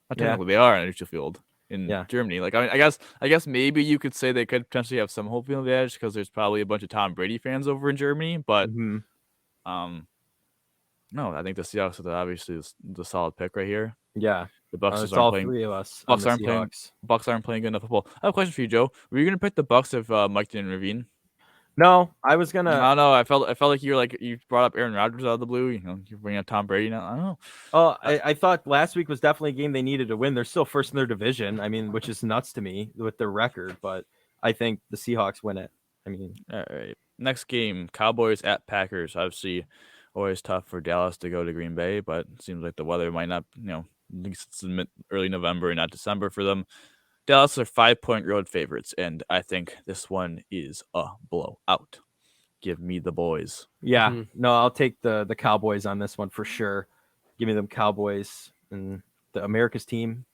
Not technically, they are on a neutral field in Germany. Like I guess maybe you could say they could potentially have some home field advantage because there's probably a bunch of Tom Brady fans over in Germany, but no, I think the Seahawks are obviously the solid pick right here. Yeah. The Bucks it's all playing, 3 of us. Bucks aren't playing good enough football. I have a question for you, Joe. Were you gonna pick the Bucks if Mike didn't intervene? No, I was gonna. No. I felt like you brought up Aaron Rodgers out of the blue. You're bringing up Tom Brady now. I don't know. Oh, I thought last week was definitely a game they needed to win. They're still first in their division. I mean, which is nuts to me with their record. But I think the Seahawks win it. I mean, all right. Next game, Cowboys at Packers. Obviously, always tough for Dallas to go to Green Bay, but it seems like the weather might not. At least it's early November and not December for them. Dallas are 5-point road favorites, and I think this one is a blowout. Give me the boys. Yeah, no, I'll take the Cowboys on this one for sure. Give me them Cowboys and the America's team.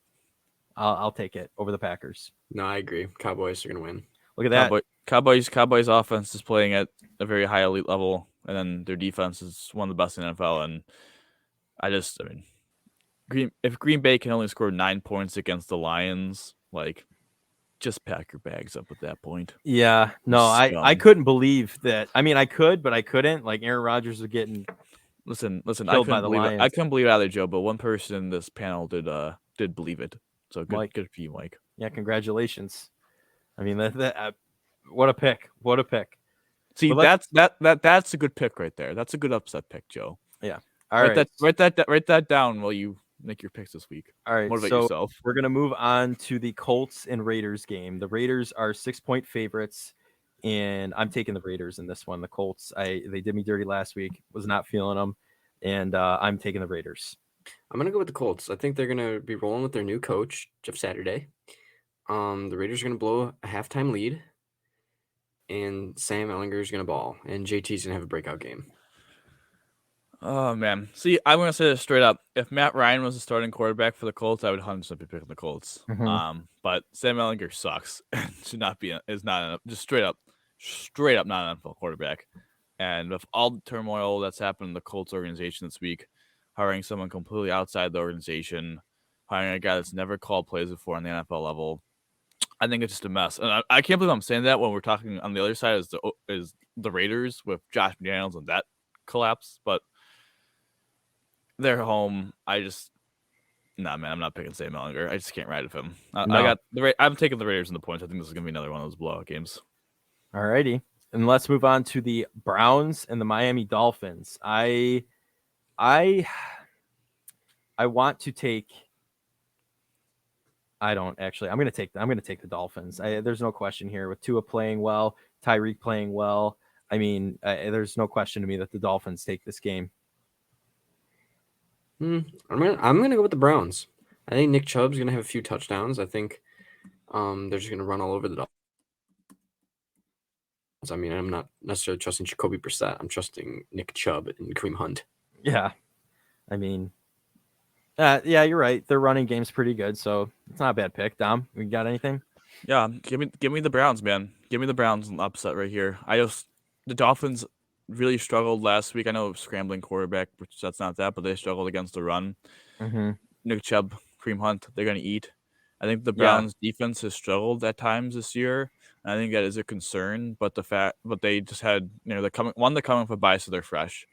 I'll take it over the Packers. No, I agree. Cowboys are gonna win. Look at that. Cowboys offense is playing at a very high elite level, and then their defense is one of the best in the NFL. And if Green Bay can only score 9 points against the Lions, just pack your bags up at that point. Yeah, no, I couldn't believe that. I mean, I could, but I couldn't. Like Aaron Rodgers was getting. Listen. I couldn't believe it either, Joe. But one person in this panel did believe it. So good for you, Mike. Yeah, congratulations. I mean, what a pick! What a pick! See, that's a good pick right there. That's a good upset pick, Joe. Yeah. All right. Write that down while you make your picks this week. All right. Motivate so yourself. We're gonna move on to the Colts and Raiders game. The Raiders are 6-point favorites, and I'm taking the Raiders in this one. The Colts, they did me dirty last week. Was not feeling them, and I'm taking the Raiders. I'm gonna go with the Colts. I think they're gonna be rolling with their new coach, Jeff Saturday. The Raiders are gonna blow a halftime lead, and Sam Ehlinger is gonna ball, and JT's gonna have a breakout game. Oh man, see, I'm gonna say this straight up. If Matt Ryan was the starting quarterback for the Colts, I would 100% be picking the Colts. Mhm. But Sam Ellinger sucks. Should not be. Is not just straight up not an NFL quarterback. And with all the turmoil that's happened in the Colts organization this week, hiring someone completely outside the organization, hiring a guy that's never called plays before on the NFL level, I think it's just a mess. And I can't believe I'm saying that when we're talking on the other side is the Raiders with Josh McDaniels and that collapse. But they're home. Nah, man, I'm not picking Sam Ellinger. I just can't ride with him. I No. got I'm taking the Raiders in the points. I think this is gonna be another one of those blowout games. Alrighty. And let's move on to the Browns and the Miami Dolphins. I want to take. I don't actually. I'm going to take the Dolphins. There's no question here with Tua playing well, Tyreek playing well. I mean, there's no question to me that the Dolphins take this game. I'm gonna go with the Browns. I think Nick Chubb's gonna have a few touchdowns. I think they're just gonna run all over the Dolphins. I mean, I'm not necessarily trusting Jacoby Brissett. I'm trusting Nick Chubb and Kareem Hunt. Yeah, I mean, yeah, you're right. Their running game's pretty good, so it's not a bad pick. Dom, we got anything? Yeah, give me the Browns, man. Give me the Browns and upset right here. The Dolphins really struggled last week. I know scrambling quarterback, which that's not that, but they struggled against the run. Mm-hmm. Nick Chubb, Kareem Hunt, they're gonna eat. I think the Yeah. Browns defense has struggled at times this year. And I think that is a concern, but they just had, they're coming for bye, so they're fresh.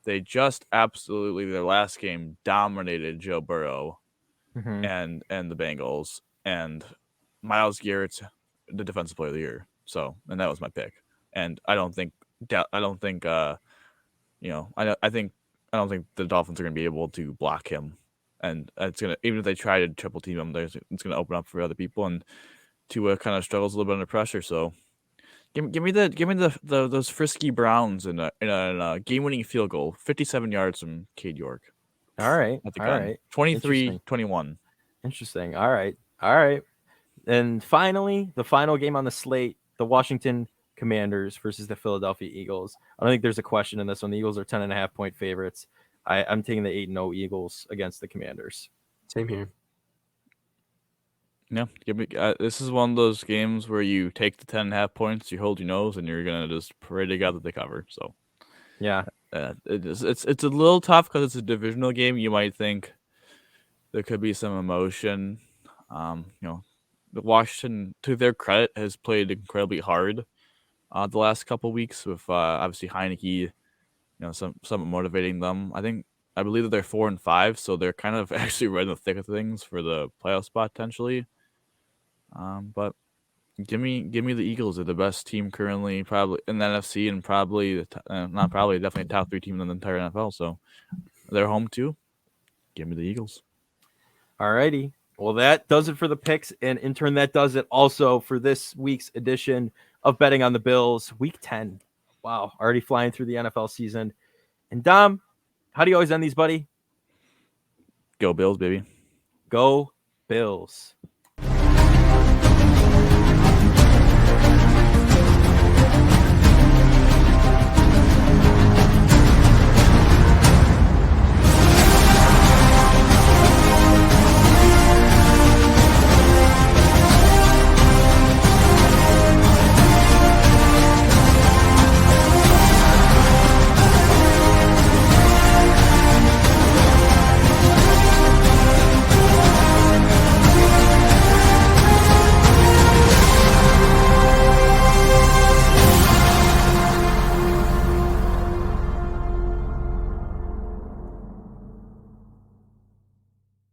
They just absolutely their last game dominated Joe Burrow Mm-hmm. and the Bengals, and Myles Garrett's the defensive player of the year. So, and that was my pick. And I don't think I don't think the Dolphins are going to be able to block him, and it's gonna, even if they try to triple team him, it's going to open up for other people, and Tua kind of struggles a little bit under pressure. So give me those frisky Browns in a game winning field goal, 57 yards from Cade York. All right. At the All gun. right. 23-21. Interesting. All right. All right. And finally, the final game on the slate, the Washington Commanders versus the Philadelphia Eagles. I don't think there's a question in this one. The Eagles are 10.5-point favorites. I'm taking the 8-0 Eagles against the Commanders. Same here. Yeah, this is one of those games where you take the 10.5 points, you hold your nose, and you're gonna just pray to God that they cover. So Yeah. it's a little tough because it's a divisional game. You might think there could be some emotion. The Washington, to their credit, has played incredibly hard the last couple weeks with obviously Heineke, some motivating them. I believe that they're 4-5, so they're kind of actually right in the thick of things for the playoff spot potentially. But give me the Eagles. They're the best team currently, probably in the NFC, and probably definitely a top 3 team in the entire NFL. So they're home too. Give me the Eagles. All righty. Well, that does it for the picks, and in turn, that does it also for this week's edition of Betting on the Bills, Week 10. Wow, already flying through the NFL season. And Dom, how do you always end these, buddy? Go Bills, baby. Go Bills.